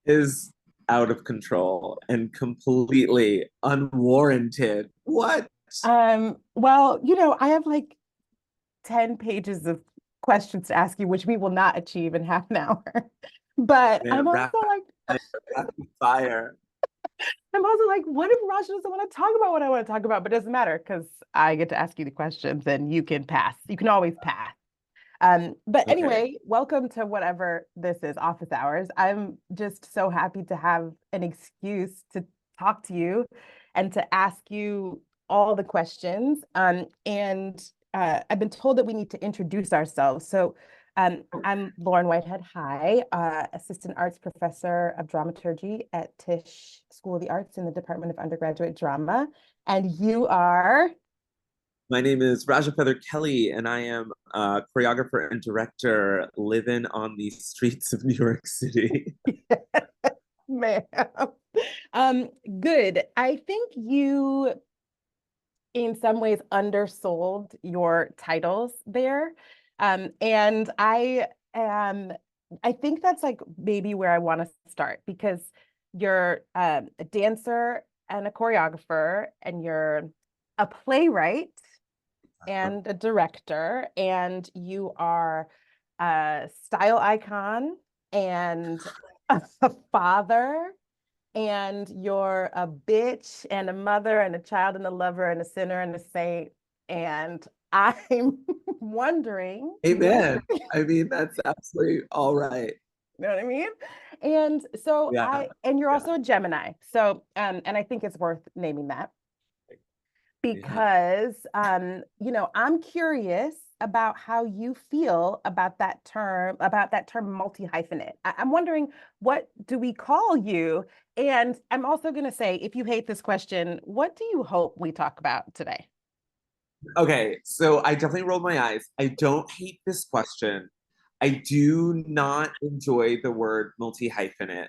is out of control and completely unwarranted. What? Well, I have like 10 pages of questions to ask you, which we will not achieve in half an hour. But Man, rapid fire. I'm also like, what if Rasha doesn't want to talk about what I want to talk about? But it doesn't matter because I get to ask you the questions and you can pass. You can always pass. But Okay. anyway, welcome to whatever this is, office hours. I'm just so happy to have an excuse to talk to you and to ask you all the questions. And I've been told that we need to introduce ourselves. So I'm Lauren Whitehead. Hi, Assistant Arts Professor of Dramaturgy at Tisch School of the Arts in the Department of Undergraduate Drama. And you are? My name is Raja Feather Kelly, and I am a choreographer and director living on the streets of New York City. Ma'am. Good. I think you, in some ways, undersold your titles there. And I think that's like maybe where I want to start because you're a dancer and a choreographer, and you're a playwright and a director, and you are a style icon and a father, and you're a bitch and a mother and a child and a lover and a sinner and a saint. And I'm wondering, Amen. I mean, that's absolutely all right. you know what I mean? And so Yeah. and you're Yeah. also a Gemini. So, and I think it's worth naming that Yeah. because I'm curious about how you feel about that term multi-hyphenate. I'm wondering, what do we call you? And I'm also going to say, if you hate this question, what do you hope we talk about today? Okay, so I definitely rolled my eyes. I don't hate this question. I do not enjoy the word multi hyphenate.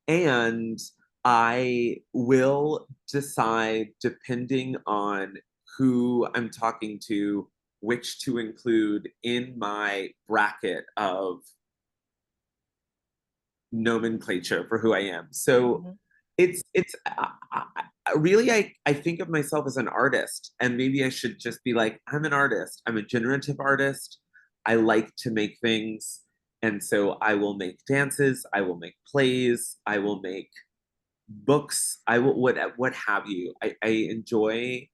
And I will decide, depending on who I'm talking to, which to include in my bracket of nomenclature for who I am. So Mhm. it's really I think of myself as an artist, and maybe I should just be like, I'm an artist. I'm a generative artist. I like to make things, and so I will make dances, I will make plays, I will make books, I will what have you. I enjoy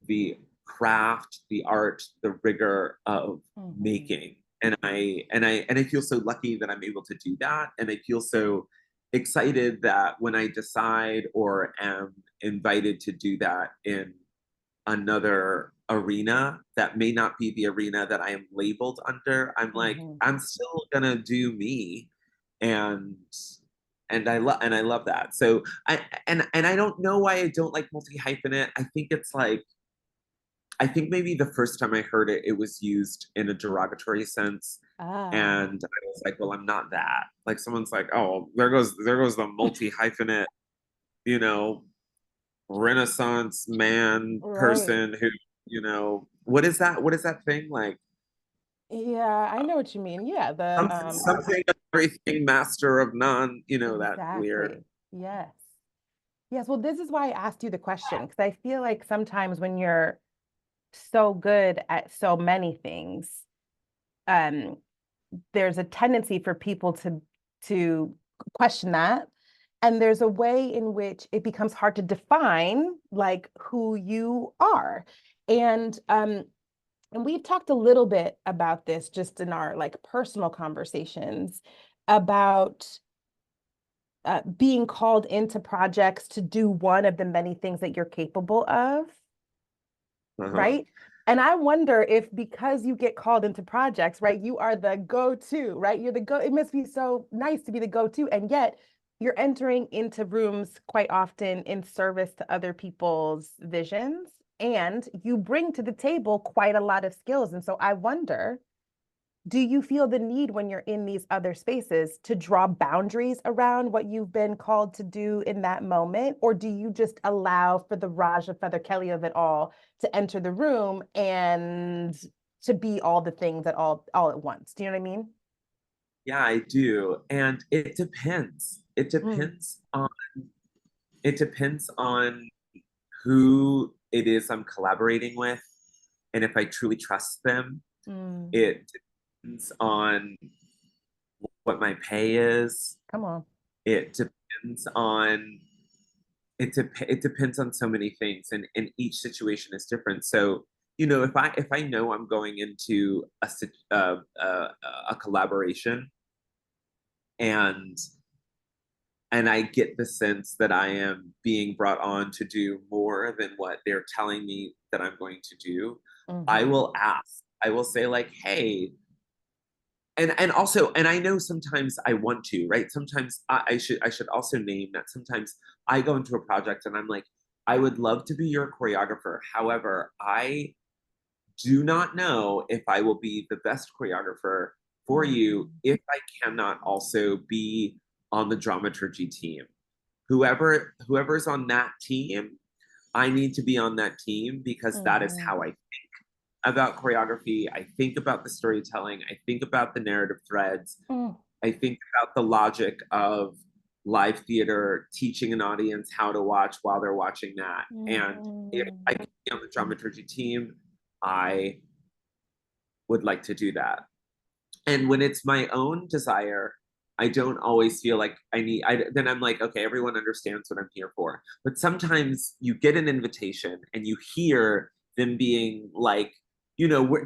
the craft, the art, the rigor of Mhm. making. And I feel so lucky that I'm able to do that. And I feel so excited that when I decide or am invited to do that in another arena that may not be the arena that I am labeled under, I'm like, Mhm. I'm still gonna do me. And and I love that. So and I don't know why I don't like multi hyphenate. I think maybe the first time I heard it, it was used in a derogatory sense. Ah. And I was like, well, I'm not that. Like someone's like, oh, there goes the multi hyphenate, you know, Renaissance man Right. person who, what is that? What is that thing? Like Yeah, I know what you mean. Yeah, the something of everything, master of none, that weird. exactly. Yes. Yes, well, this is why I asked you the question, because I feel like sometimes when you're so good at so many things, um, there's a tendency for people to question that. And there's a way in which it becomes hard to define like who you are. And and we've talked a little bit about this just in our like personal conversations about being called into projects to do one of the many things that you're capable of, Uh-huh. right? And I wonder if because you get called into projects, right, you are the go-to, right? You're the go. It must be so nice to be the go-to, and yet you're entering into rooms quite often in service to other people's visions, and you bring to the table quite a lot of skills. And so I wonder, do you feel the need when you're in these other spaces to draw boundaries around what you've been called to do in that moment? Or do you just allow for the Raja Feather Kelly of it all to enter the room and to be all the things at all at once? Do you know what I mean? Yeah, I do. And it depends. it Mm, depends on it depends on who it is I'm collaborating with and if I truly trust them. mm. It depends on what my pay is. Come on. It depends on it depends on so many things, and each situation is different. So if I know I'm going into a collaboration and I get the sense that I am being brought on to do more than what they're telling me that I'm going to do, I Hmm. will ask. I will say like, "Hey," and also, and I know sometimes I want to, right? Sometimes I should also name that sometimes I go into a project and I'm like, I would love to be your choreographer. However, I do not know if I will be the best choreographer for you Mm, if I cannot also be on the dramaturgy team. Whoever's on that team, I need to be on that team because that is mhm, how I about choreography. I think about the storytelling. I think about the narrative threads. mm, I think about the logic of live theater, teaching an audience how to watch while they're watching that. And if I mhm. can be on the dramaturgy team, I would like to do that. And when it's my own desire, I don't always feel like then I'm like, okay, everyone understands what I'm here for. But sometimes you get an invitation and you hear them being like,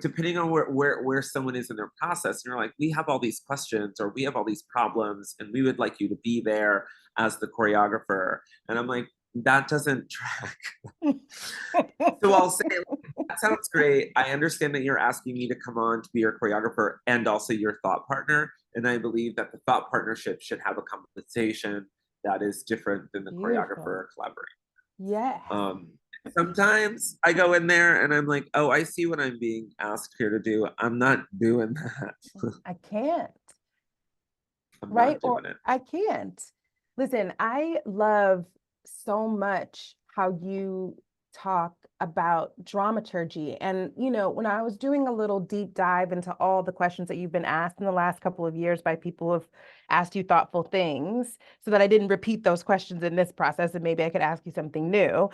depending on where someone is in their process, and you're like, we have all these questions or we have all these problems and we would like you to be there as the choreographer. And I'm like, that doesn't track. So I'll say, that sounds great. I understand that you're asking me to come on to be your choreographer and also your thought partner. And I believe that the thought partnership should have a compensation that is different than the Beautiful. choreographer collaboration. Yes. Um, Sometimes I go in there and I'm like, oh, I see what I'm being asked here to do. I'm not doing that. I can't. I'm Right? not Or doing it. I can't. Listen, I love so much how you talk about dramaturgy. And, when I was doing a little deep dive into all the questions that you've been asked in the last couple of years by people who've asked you thoughtful things, so that I didn't repeat those questions in this process and maybe I could ask you something new.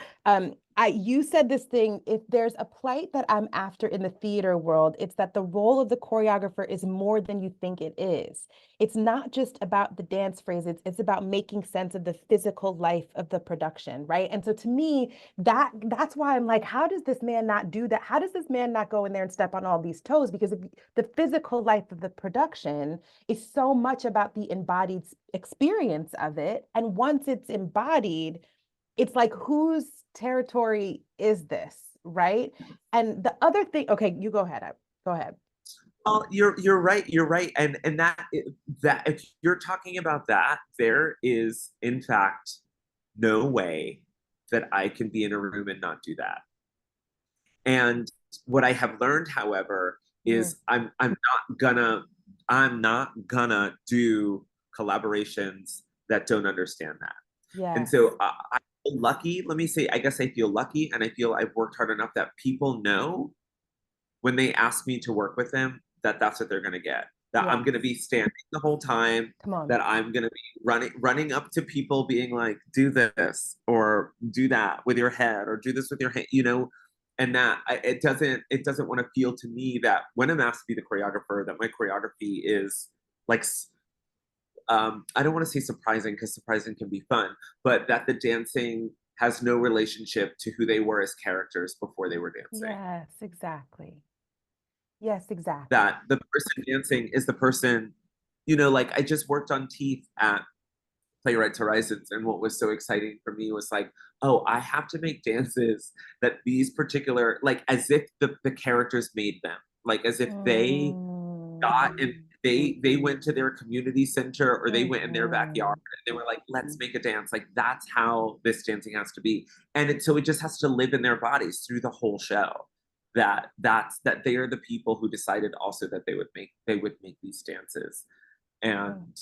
You said this thing, if there's a plight that I'm after in the theater world, it's that the role of the choreographer is more than you think it is. It's not just about the dance phrases, it's about making sense of the physical life of the production, right? And so to me, that's why I'm like, how does this man not do that? How does this man not go in there and step on all these toes? Because if the physical life of the production is so much about the embodied experience of it. And once it's embodied, it's like, whose territory is this, right? And the other thing, okay, you go ahead. Go ahead. Well, you're right. You're right. And that if you're talking about that, there is in fact no way that I can be in a room and not do that. And what I have learned, however, Mm, is I'm not gonna do collaborations that don't understand that. And yes. so I feel lucky. Let me say, I guess I feel lucky, and I feel I've worked hard enough that people know when they ask me to work with them that that's what they're going to get. That I'm going to Yes. be standing the whole time. Come on. That I'm going to be running up to people, being like, "Do this or do that with your head, or do this with your hand." And that it doesn't want to feel to me that when I'm asked to be the choreographer, that my choreography is like I don't want to say surprising because surprising can be fun, but that the dancing has no relationship to who they were as characters before they were dancing. Yes, exactly. Yes, exactly. That the person dancing is the person, like I just worked on Teeth at Playwrights Horizons, and what was so exciting for me was like, oh, I have to make dances that these particular, like as if the characters made them, like as if they got and Mm, they went to their community center or they went in their backyard mhm. and they were like, let's make a dance. Like that's how this dancing has to be. And so it just has to live in their bodies through the whole show. That they are the people who decided also that they would make these dances. Mm. And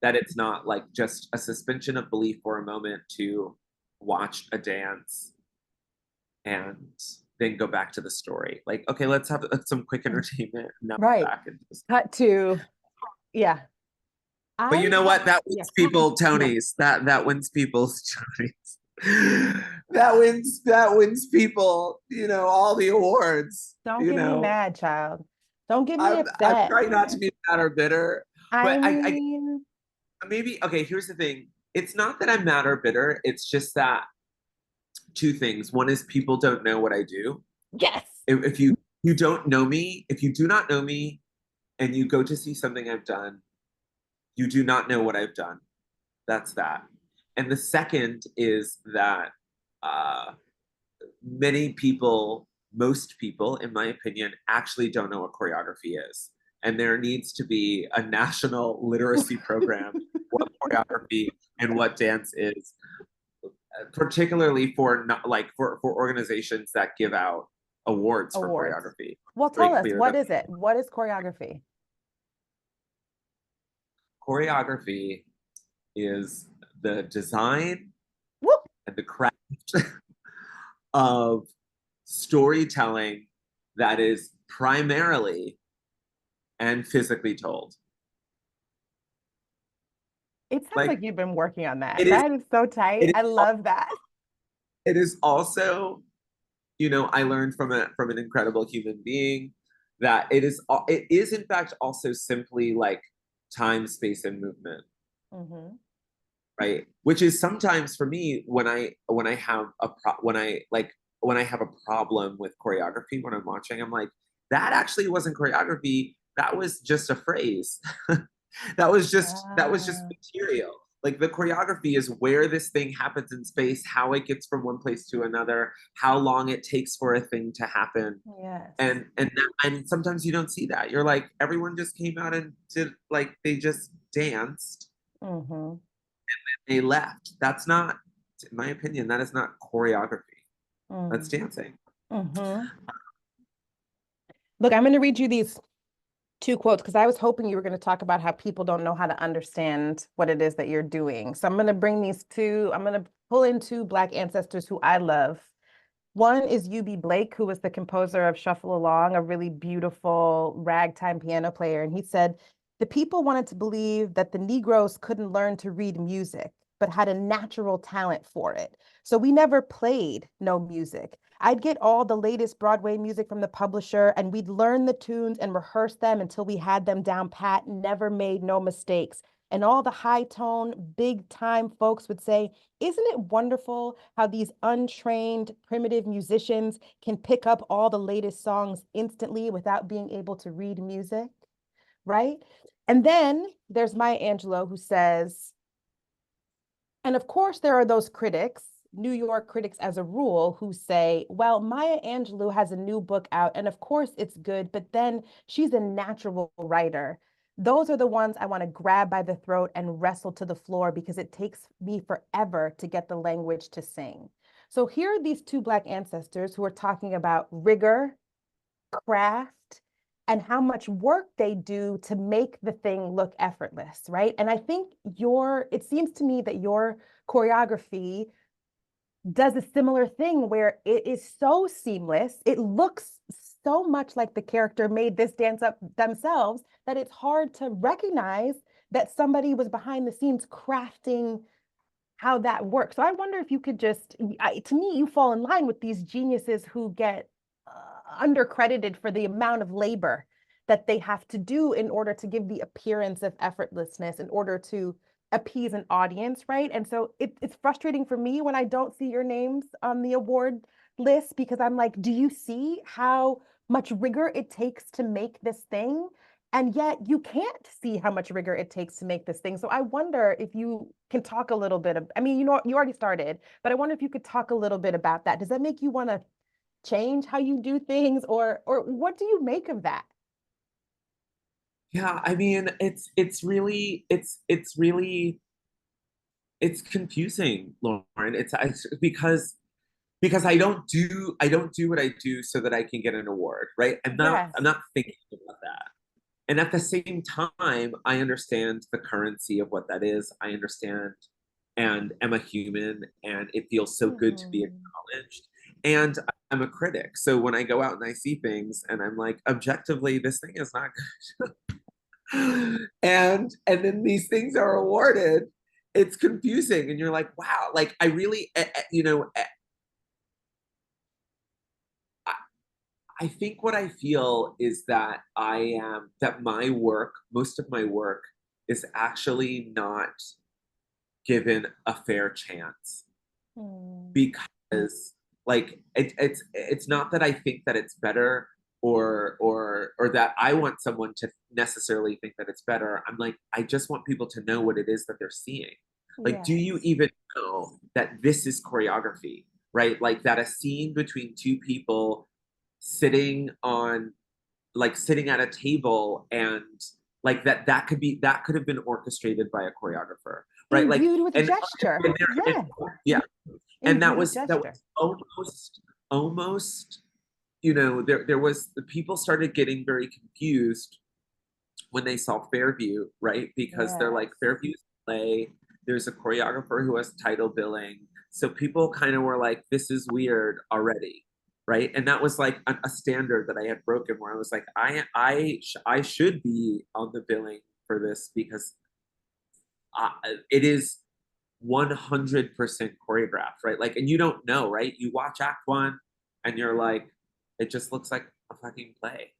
that it's not like just a suspension of belief for a moment to watch a dance and then go back to the story. Like, okay, let's have some quick entertainment. Now Right. back into this. Cut to, yeah. But you I know have, what? That yeah, wins people yeah. Tonys. That wins people's Tonys. That wins people, all the awards, Don't get me mad, child. Don't get me I'm upset. trying not to be mad or bitter, I but I mean, maybe okay, here's the thing. It's not that I'm mad or bitter, it's just that two things. One is people don't know what I do. yes. If you don't know me, if you do not know me and you go to see something I've done, you do not know what I've done. That's that. And the second is that uh, many people, most people, in my opinion, actually don't know what choreography is. And there needs to be a national literacy program, what choreography and what dance is, particularly for not like for organizations that give out awards for Awards. choreography. Well, tell Very us, clear what that is it? What is choreography? choreography is the design Whoop. and the craft of storytelling that is primarily and physically told. It sounds like Like you've been working on that. it is, That is so tight. it is, I love that. it is also, I learned from an incredible human being that it is in fact also simply like time, space, and movement, Hmm. right? Which is sometimes for me when I have when I have a problem with choreography when I'm watching, I'm like, that actually wasn't choreography. That was just a phrase. that was just Ah, material. Like the choreography is where this thing happens in space, how it gets from one place to another, how long it takes for a thing to happen. yes. And sometimes you don't see that. You're like, everyone just came out and did like they just danced, Hmm. they left. That's not, in my opinion, that is not choreography. That's Mm. dancing. Hmm. Look, I'm going to read you these two quotes because I was hoping you were going to talk about how people don't know how to understand what it is that you're doing. So I'm going to bring these two, I'm going to pull in two Black ancestors who I love. One is UB Blake, who was the composer of Shuffle Along, a really beautiful ragtime piano player. And he said, the people wanted to believe that the Negroes couldn't learn to read music, but had a natural talent for it. So we never played no music. I'd get all the latest Broadway music from the publisher, and we'd learn the tunes and rehearse them until we had them down pat, never made no mistakes. And all the high tone, big time folks would say, isn't it wonderful how these untrained primitive musicians can pick up all the latest songs instantly without being able to read music? Right? And then there's Maya Angelou who says, and of course, there are those critics, New York critics as a rule, who say, well, Maya Angelou has a new book out, and of course it's good, but then she's a natural writer. Those are the ones I want to grab by the throat and wrestle to the floor because it takes me forever to get the language to sing. So here are these two Black ancestors who are talking about rigor, craft, and how much work they do to make the thing look effortless, right? And I think it seems to me that your choreography does a similar thing where it is so seamless. It looks so much like the character made this dance up themselves that it's hard to recognize that somebody was behind the scenes crafting how that works. So I wonder if you could just, to me, you fall in line with these geniuses who get undercredited for the amount of labor that they have to do in order to give the appearance of effortlessness, in order to appease an audience, right? And so it's frustrating for me when I don't see your names on the award list because I'm like, do you see how much rigor it takes to make this thing? And yet you can't see how much rigor it takes to make this thing. So I wonder if you can talk a little bit of, I mean, you already started, but I wonder if you could talk a little bit about that. Does that make you want to change how you do things, or what do you make of that? Yeah, I mean, it's confusing, Lauren. It's because I don't do what I do so that I can get an award, right? I'm Yes. not thinking about that. And at the same time, I understand the currency of what that is. I understand and am a human, and it feels so good to be Mhm. acknowledged. And I'm a critic. So when I go out and I see things and I'm like, objectively, this thing is not good. And then these things are awarded. It's confusing, and you're like, wow, like I really, I, I think what I feel is that my work, most of my work, is actually not given a fair chance Mm, because it's not that I think that it's better or that I want someone to necessarily think that it's better. I'm like, I just want people to know what it is that they're seeing. Like, do you yes. even know that this is choreography? Right? Like that a scene between two people sitting on sitting at a table, and that could have been orchestrated by a choreographer, right? Like Imbued with and, gesture. and, there, Yes. yeah, and Imbued with that gesture. was almost there was the people started getting very confused when they saw Fairview, right? Because they're like, Yes. Fairview's play, there's a choreographer who has title billing, so people kind of were like, this is weird already, right? And that was like a standard that I had broken, where I was like, I should be on the billing for this because it is 100% choreographed, right? Like, and you don't know, right? You watch Act One, and you're like, it just looks like a fucking play.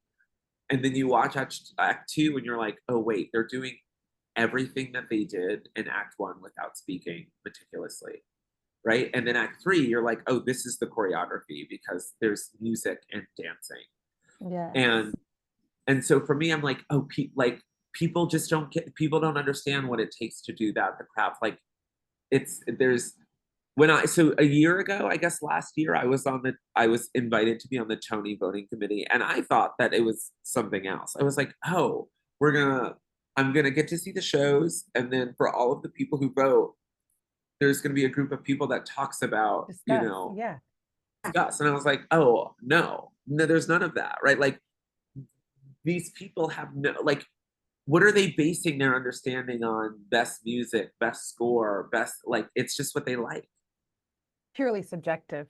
And then you watch Act Two, and you're like, oh wait, they're doing everything that they did in Act One without speaking meticulously, right? And then Act Three, you're like, oh, this is the choreography because there's music and dancing, Yes. and so for me, I'm like, oh, people just don't get, people don't understand what it takes to do that. The craft, like it's there's when I so a year ago, I guess last year, I was invited to be on the Tony voting committee, and I thought that it was something else. I was like, oh, we're gonna I'm gonna get to see the shows, and then for all of the people who vote, there's gonna be a group of people that talks about, Discuss. Yeah. us. And I was like, oh no, there's none of that, right? Like these people have no like what are they basing their understanding on? Best music, best score, best like it's just what they like. Purely subjective.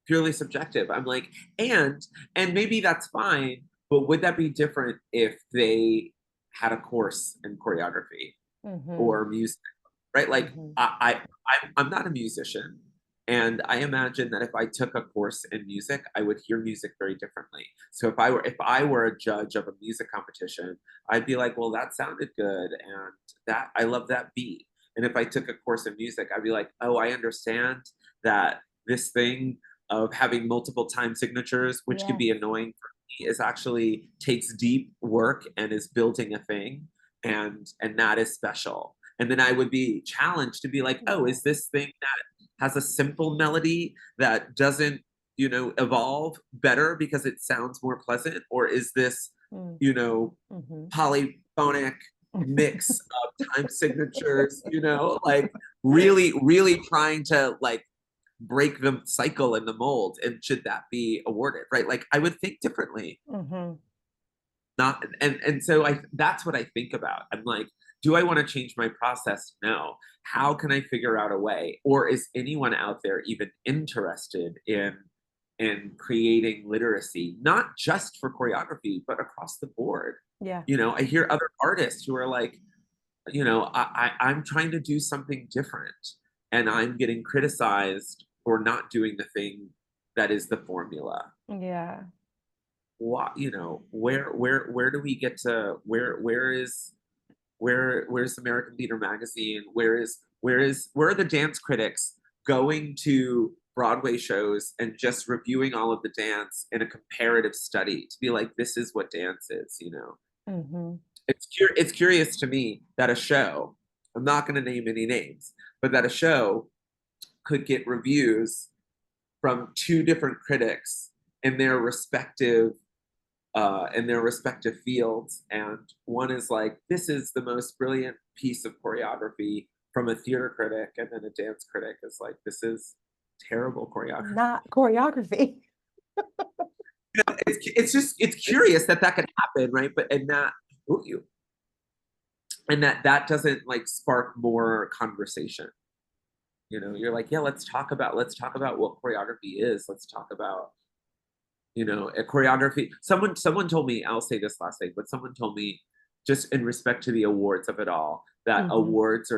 Purely subjective. I'm like, and maybe that's fine, but would that be different if they had a course in choreography Mm-hmm. or music, right? Like Mm-hmm. I'm not a musician, and I imagine that if I took a course in music, I would hear music very differently. So if I were a judge of a music competition, I'd be like, well, that sounded good, and that I love that beat. And if I took a course in music, I'd be like, oh, I understand that this thing of having multiple time signatures, which can Yes. be annoying for me, is actually takes deep work and is building a thing, and that is special. And then I would be challenged to be like, oh, is Yes. this thing that has a simple melody that doesn't, evolve better because it sounds more pleasant, or is this, Mm. you know, Mm-hmm. polyphonic mix of time signatures, like really, really trying to like break the cycle and the mold, and should that be awarded, right? Like I would think differently. Mm-hmm. Not and so I that's what I think about. I'm like, do I want to change my process? No. How can I figure out a way? Or is anyone out there even interested in creating literacy, not just for choreography, but across the board? Yeah. I hear other artists who are like, I'm trying to do something different, and I'm getting criticized for not doing the thing that is the formula. Yeah. What, where do we get to, where's American Theater Magazine? Where are the dance critics going to Broadway shows and just reviewing all of the dance in a comparative study to be like, this is what dance is? Mm-hmm. It's curious to me that a show, I'm not going to name any names, but that a show could get reviews from two different critics in their respective fields, and one is like, this is the most brilliant piece of choreography from a theater critic, and then a dance critic is like, this is terrible choreography. Not choreography. It's curious that that could happen, right? But and that ooh, you and that doesn't like spark more conversation. You're like, yeah, let's talk about what choreography is. Let's talk about a choreography. Someone told me, I'll say this last thing, but someone told me just in respect to the awards of it all, that Hmm. awards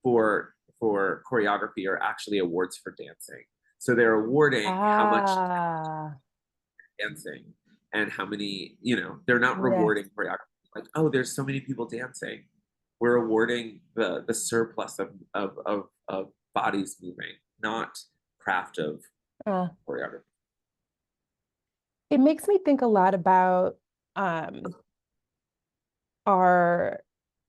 for choreography are actually awards for dancing. So they're awarding how much Ah, dancing and how many, they're not yes. rewarding choreography like, oh, there's so many people dancing. We're awarding the surplus of bodies moving, not craft of Uh, choreography. it makes me think a lot about um our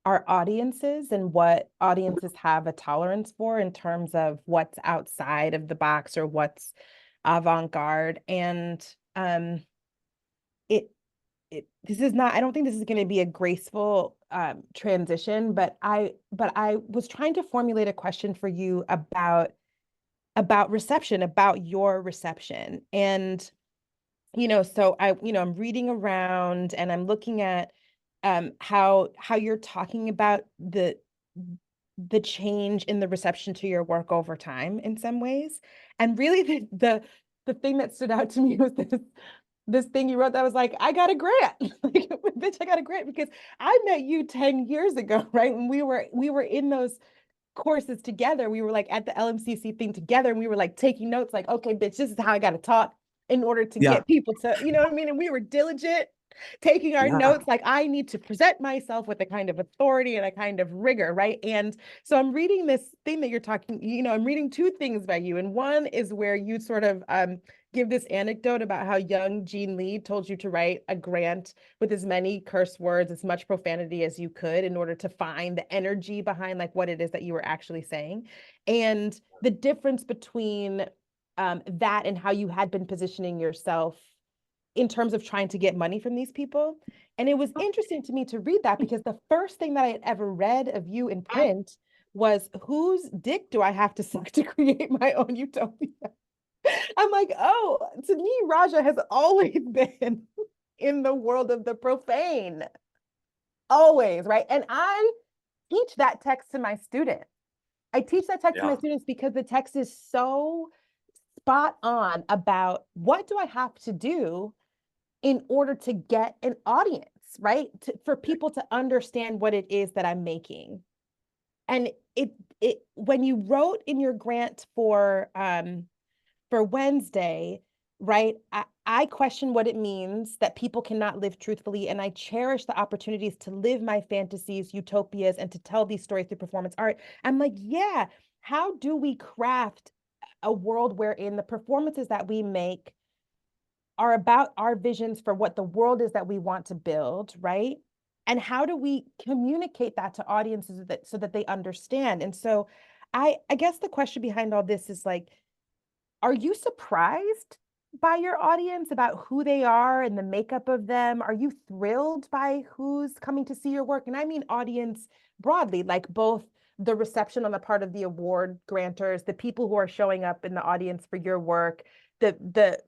our audiences and what audiences have a tolerance for in terms of what's outside of the box or what's avant-garde. And um it this is not, I don't think this is going to be a graceful transition, but I was trying to formulate a question for you about reception, about your reception. And so I'm reading around and I'm looking at how you're talking about the change in the reception to your work over time in some ways. And really the thing that stood out to me was this thing you wrote that was like, I got a grant. Like, bitch, I got a grant because I met you 10 years ago, right? When we were in those courses together. We were like at the LMCC thing together and we were like taking notes, like, okay, bitch, this is how I got to talk in order to Yeah, get people to, you know what I mean? And we were diligent taking our yeah, notes. Like, I need to present myself with a kind of authority and a kind of rigor, right? And so I'm reading this thing that you're talking, I'm reading two things by you. And one is where you sort of give this anecdote about how young Jean Lee told you to write a grant with as many curse words, as much profanity as you could in order to find the energy behind like what it is that you were actually saying. And the difference between that and how you had been positioning yourself in terms of trying to get money from these people. And it was interesting to me to read that because the first thing that I had ever read of you in print was, whose dick do I have to suck to create my own utopia? I'm like, oh, to me, Raja has always been in the world of the profane, always, right? And I teach that text to my students. I teach that text to my yeah. students because the text is so spot on about what do I have to do in order to get an audience, right? For people to understand what it is that I'm making. And it when you wrote in your grant for Wednesday, right? I question what it means that people cannot live truthfully. And I cherish the opportunities to live my fantasies, utopias, and to tell these stories through performance art. I'm like, yeah, how do we craft a world wherein the performances that we make are about our visions for what the world is that we want to build, right? And how do we communicate that to audiences so that they understand? And so I guess the question behind all this is like, are you surprised by your audience about who they are and the makeup of them? Are you thrilled by who's coming to see your work? And I mean audience broadly, like both the reception on the part of the award granters, the people who are showing up in the audience for your work, the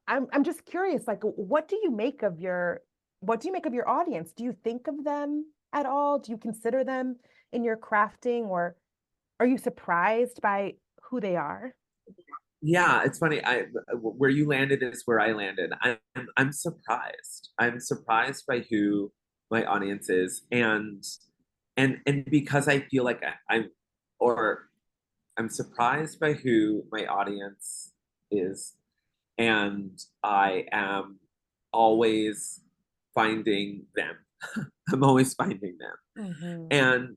I'm just curious, like what do you make of your audience? Do you think of them at all? Do you consider them in your crafting, or are you surprised by who they are? Yeah, it's funny. Where you landed is where I landed. I'm surprised. I'm surprised by who my audience is, and because I feel like or I'm surprised by who my audience is, and I am always finding them. I'm always finding them, Hmm. and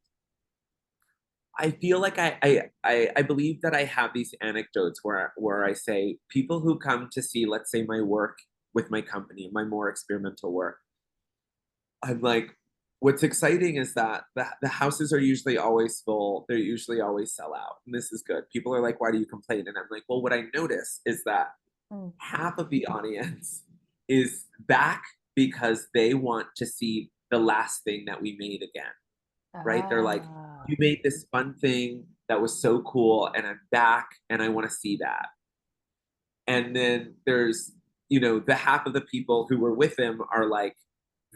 I feel like I believe that I have these anecdotes where I say people who come to see, let's say, my work with my company, my more experimental work, I'm like, what's exciting is that the houses are usually always full. They're usually always sell out. And this is good. People are like, why do you complain? And I'm like, well, what I notice is that Mm. half of the audience is back because they want to see the last thing that we made again, right? They're like, Ah. you made this fun thing that was so cool, and I'm back and I want to see that. And then there's, the half of the people who were with him are like,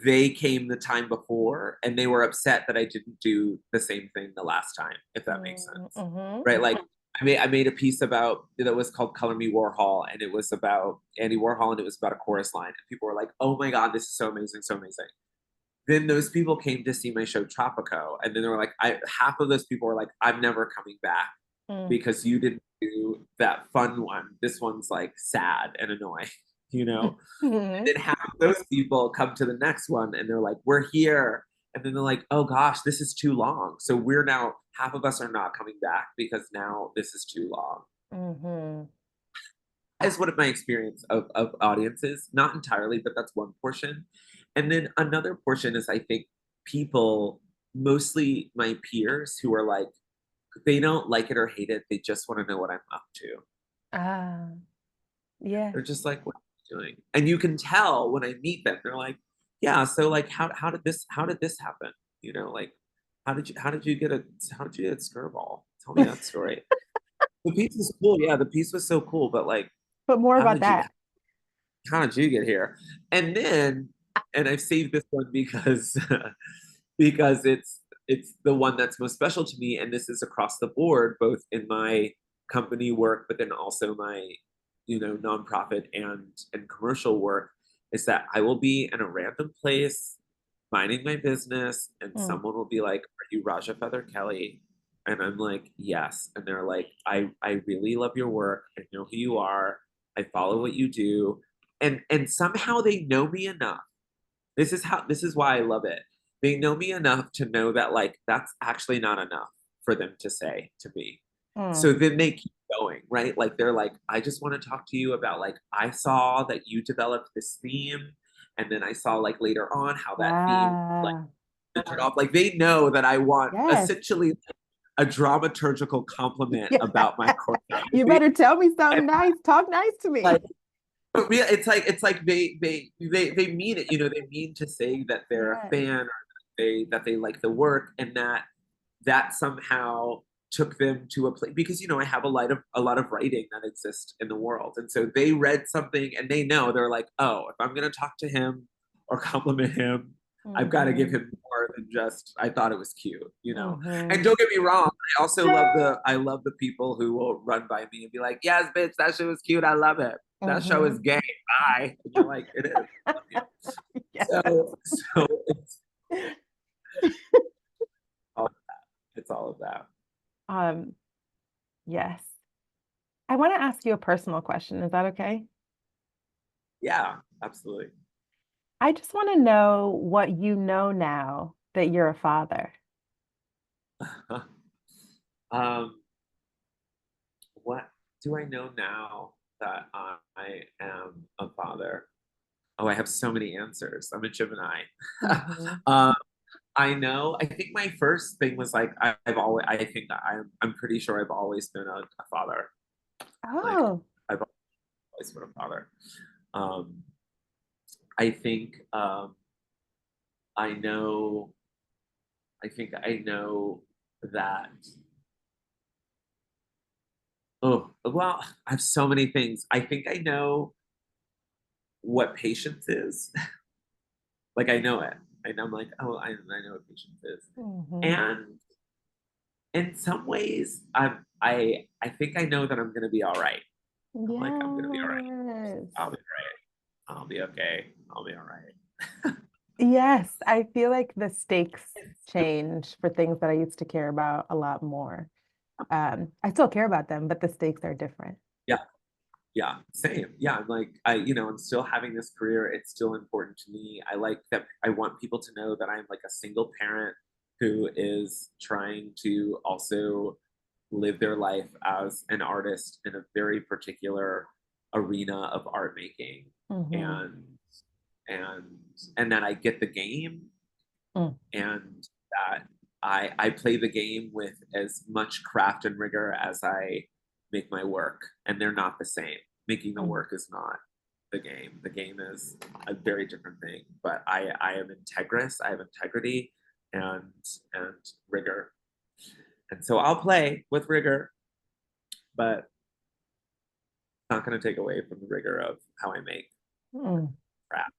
they came the time before and they were upset that I didn't do the same thing the last time, if that makes sense. Mm-hmm. Right? Like, I made a piece about that was called Color Me Warhol, and it was about Andy Warhol, and it was about a chorus line. And people were like, "Oh my God, this is so amazing, so amazing." Then those people came to see my show Tropico, and then they were like, half of those people were like, "I'm never coming back Mm. because you didn't do that fun one. This one's like sad and annoying, you know." And Mhm. then half of those people come to the next one, and they're like, "We're here." And then they're like, "Oh gosh, this is too long." So we're now half of us are not coming back because now this is too long. Mhm. Is what my experience of audiences, not entirely, but that's one portion. And then another portion is I think people, mostly my peers, who are like, they don't like it or hate it, they just want to know what I'm up to. Ah, yeah. They're just like, what are you doing? And you can tell when I meet them, they're like, yeah, so like how did this happen? You know, like how did you get a Skirball? Tell me that story. The piece is cool, yeah, the piece was so cool, but like But more how about did you that. how did you get here? And then, and I've saved this one because because it's the one that's most special to me, and this is across the board, both in my company work, but then also my nonprofit and commercial work, is that I will be in a random place minding my business, and Mm. someone will be like, "Are you Raja Feather Kelly?" And I'm like, "Yes." And they're like, "I really love your work. I know who you are. I follow what you do." And somehow they know me enough. This is why I love it. They know me enough to know that like that's actually not enough for them to say to me. Mm. So then they keep going, right? Like they're like, "I just want to talk to you about like I saw that you developed this theme, and then I saw like later on how that theme like Ah, turned off." Like they know that I want yes. essentially a dramaturgical compliment Yeah. about my You choreography. better tell me And something nice. Talk nice to me. like it's like they mean it. They mean to say that they're a Yes. fan, or that they like the work, and that somehow took them to a place, because I have a lot of writing that exists in the world, and so they read something and they know, they're like, "Oh, if I'm gonna talk to him or compliment him, I've got to give Mhm. him more than just I thought it was cute." And Mhm. don't get me wrong, I love the people who will run by me and be like, "Yes, bitch, that shit was cute. I love it. That show is Mhm. gay. Bye." And you're like, "It is. I love you." Yes. So all, it's all of that. Um, yes. I want to ask you a personal question. Is that okay? Yeah, absolutely. I just want to know what you know now that you're a father. um, what do I know now that I am a father? Oh, I have so many answers. I'm a Gemini. Mhm. um, I know. I think my first thing was like I've always. I think that I'm pretty sure I've always been a father. Like Oh, I've always been a father. Um, I think I know. I think I know that. Oh well, I have so many things. I think I know what patience is. Like I know it. And I'm like, oh, I know what patience is. mhm. And in some ways, I think I know that I'm gonna be all right. I'm like, I'm gonna be all right. Yes. I'll be right. I'll be okay. I'll be all right. Yes, I feel like the stakes change for things that I used to care about a lot more. I still care about them, but the stakes are different. Yeah, yeah, same. Yeah, I'm like, I'm still having this career. It's still important to me. I like that. I want people to know that I'm like a single parent who is trying to also live their life as an artist in a very particular arena of art making, Mhm. and and and that I get the game, Mm. and that I play the game with as much craft and rigor as I make my work, and they're not the same. Making the Mm. work is not the game. The game is a very different thing. But I am integrous. I have integrity and and rigor, and so I'll play with rigor, but it's not going to take away from the rigor of how I make Mm. crap.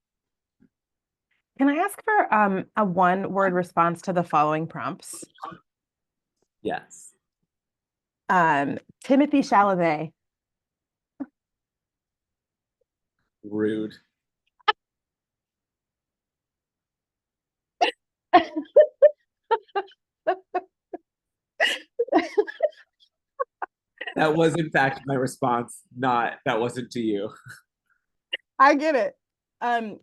Can I ask for a one word response to the following prompts? Yes. Timothy Chalamet. Rude. That was in fact my response, not that wasn't to you. I get it. Um,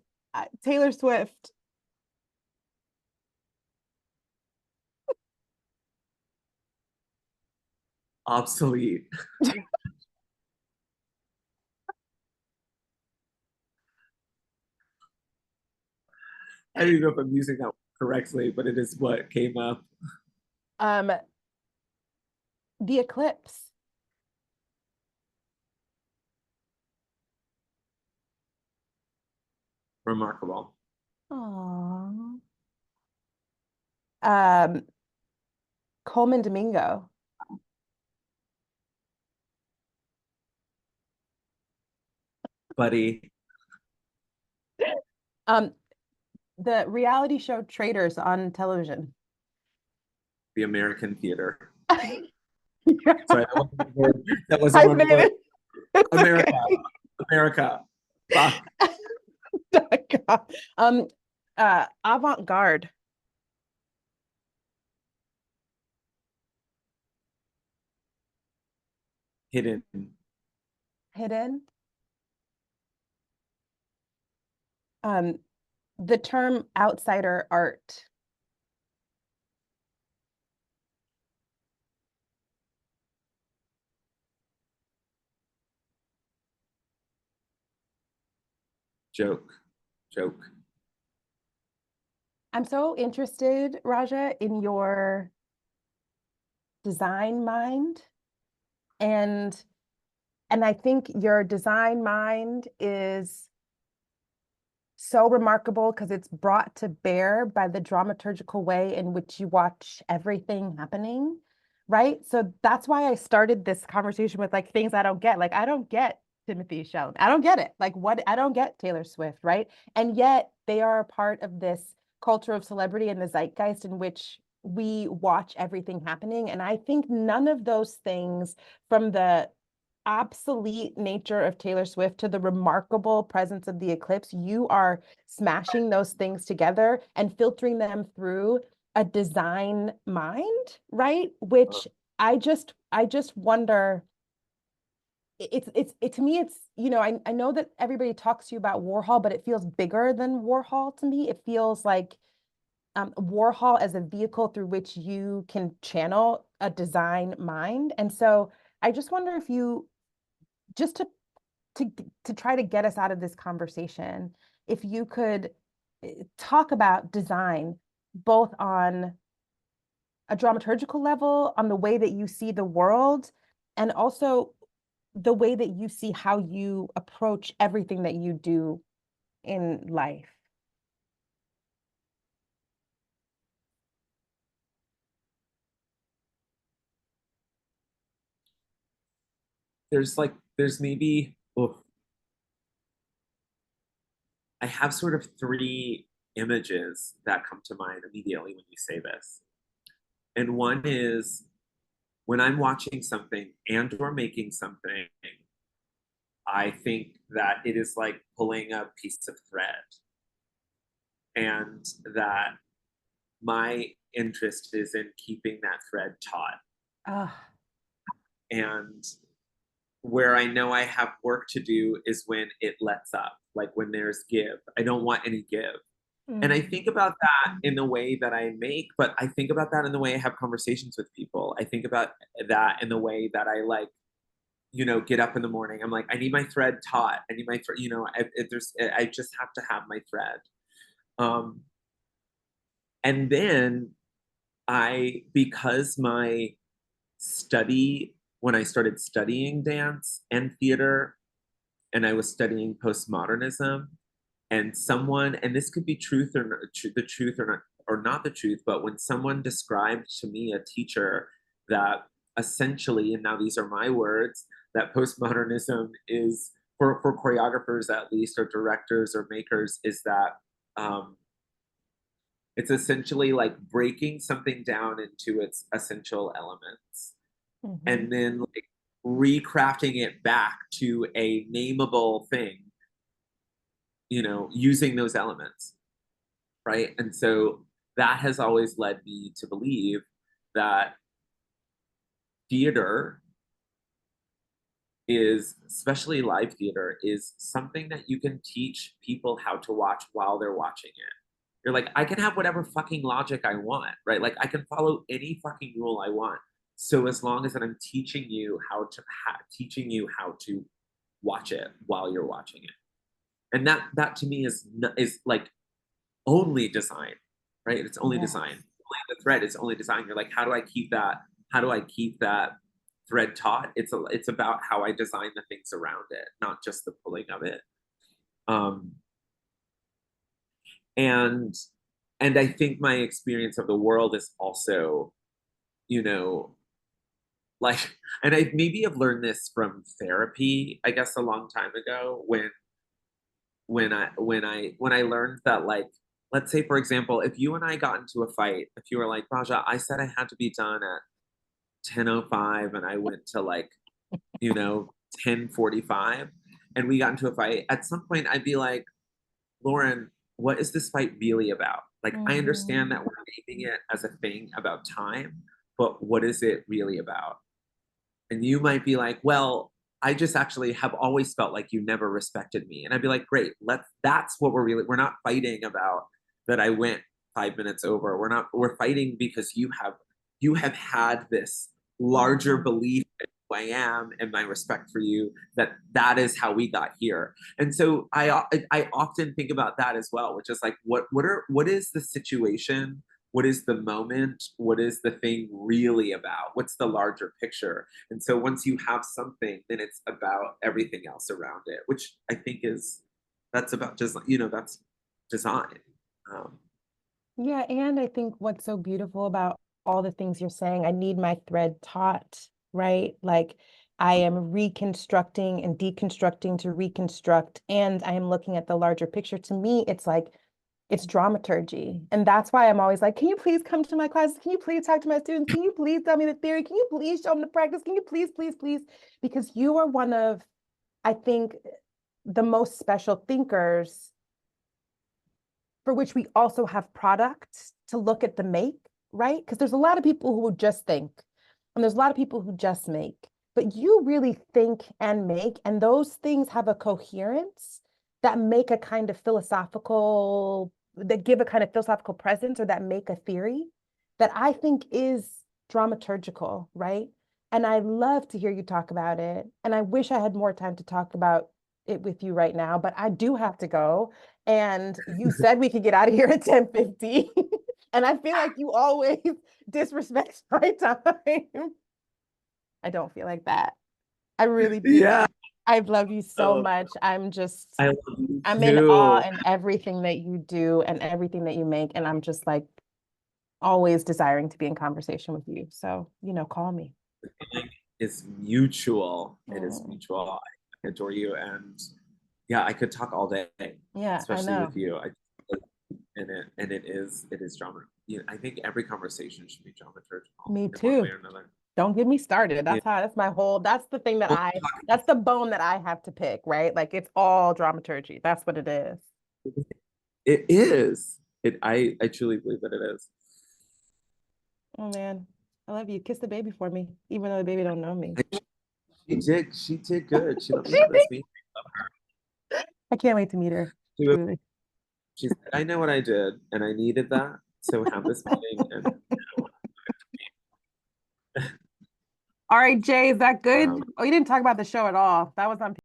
Taylor Swift. Obsolete. I don't even know if I'm using that correctly, but it is what came up. Um, The Eclipse. Remarkable. Aww. Um, Coleman Domingo. Buddy, Um, the reality show Traitors on television. the American theater. Yeah, Sorry, that wasn't one word. That wasn't I one made word. it. It's America. okay. America. Fuck. God. Avant-garde. Hidden. Hidden. Um, the term outsider art. Joke. Joke. I'm so interested, Raja, in your design mind. And and I think your design mind is so remarkable because it's brought to bear by the dramaturgical way in which you watch everything happening, right? So that's why I started this conversation with like things I don't get. Like I don't get Timothy Chalamet. I don't get it. Like what I don't get Taylor Swift, right? And yet they are a part of this culture of celebrity and the zeitgeist in which we watch everything happening. And I think none of those things, from the obsolete nature of Taylor Swift to the remarkable presence of the eclipse, you are smashing those things together and filtering them through a design mind, right? Which I just wonder. It to me, it's, I know that everybody talks to you about Warhol, but it feels bigger than Warhol to me. It feels like Warhol as a vehicle through which you can channel a design mind. And so I just wonder if you, just to to try to get us out of this conversation, if you could talk about design both on a dramaturgical level, on the way that you see the world, and also the way that you see how you approach everything that you do in life. There's maybe, oh, I have sort of three images that come to mind immediately when you say this. And one is when I'm watching something and or making something, I think that it is like pulling a piece of thread, and that my interest is in keeping that thread taut. Ah, And where I know I have work to do is when it lets up, like when there's give. I don't want any give. And I think about that in the way that I make, but I think about that in the way I have conversations with people. I think about that in the way that I like, get up in the morning. I'm like, I need my thread taut. I need my thread, I just have to have my thread. Um, and then because my study, when I started studying dance and theater, and I was studying postmodernism, and this could be truth or not, the truth or not the truth, but when someone described to me, a teacher, that essentially, and now these are my words, that postmodernism is, for choreographers at least, or directors or makers, is that um, it's essentially like breaking something down into its essential elements. Mhm. and then like recrafting it back to a nameable thing, using those elements, right? And so that has always led me to believe that theater is, especially live theater, is something that you can teach people how to watch while they're watching it. You're like, I can have whatever fucking logic I want, right? Like I can follow any fucking rule I want. So as long as that I'm teaching you how to watch it while you're watching it. And that to me is like only design, right? It's only Yes. design. The thread is only design. You're like, how do I keep that? How do I keep that thread taut? It's about how I design the things around it, not just the pulling of it. Um, and and I think my experience of the world is also, you know, like, and I maybe have learned this from therapy, I guess a long time ago when I learned that, like, let's say for example, if you and I got into a fight, if you were like, Raja, I said I had to be done at 10:05 and I went to like, you know, 10:45 and we got into a fight, at some point I'd be like, Lauren, what is this fight really about? Like, I understand that Mhm. we're naming it as a thing about time, but what is it really about? And you might be like, well, I just actually have always felt like you never respected me. And I'd be like, great, that's what we're not fighting about that I went 5 minutes over. We're fighting because you have had this larger Mhm. belief in who I am and my respect for you, that is how we got here. And so I often think about that as well, which is like, what is the situation? What is the moment? What is the thing really about? What's the larger picture? And so once you have something, then it's about everything else around it, which I think that's about just, that's design. Um, Yeah, and I think what's so beautiful about all the things you're saying, I need my thread taut, right? Like I am reconstructing and deconstructing to reconstruct, and I am looking at the larger picture. To me, it's like it's dramaturgy. And that's why I'm always like, can you please come to my classes? Can you please talk to my students? Can you please tell me the theory? Can you please show them the practice? Can you please, please, please? Because you are one of, I think, the most special thinkers for which we also have products to look at the make, right? Because there's a lot of people who just think, and there's a lot of people who just make, but you really think and make, and those things have a coherence that make a kind of philosophical, that give a kind of philosophical presence or that make a theory that I think is dramaturgical, right? And I love to hear you talk about it. And I wish I had more time to talk about it with you right now, but I do have to go. And you said we could get out of here at 10:50. And I feel like you always disrespect my time. I don't feel like that. I really do. yeah. I love you so Oh, much. I love you I'm in awe too. in everything that you do and everything that you make. And I'm just like always desiring to be in conversation with you. So, call me. The feeling is mutual. It is Mm, mutual. I adore you. And yeah, I could talk all day, yeah, I especially know. with you. And it is drama. I think every conversation should be dramaturgical Me in one way too. or another. Don't get me started. Yeah. That's my whole, that's the thing that's the bone that I have to pick, right? Like it's all dramaturgy. That's what it is. It is. I truly believe that it is. Oh man, I love you. Kiss the baby for me, even though the baby don't know me. She did good. She let me have this meeting. I can't wait to meet her. She, was- Truly. she said, I know what I did, and I needed that. So have this meeting, and All right, Jay, is that good? um, Oh, you didn't talk about the show at all. That was on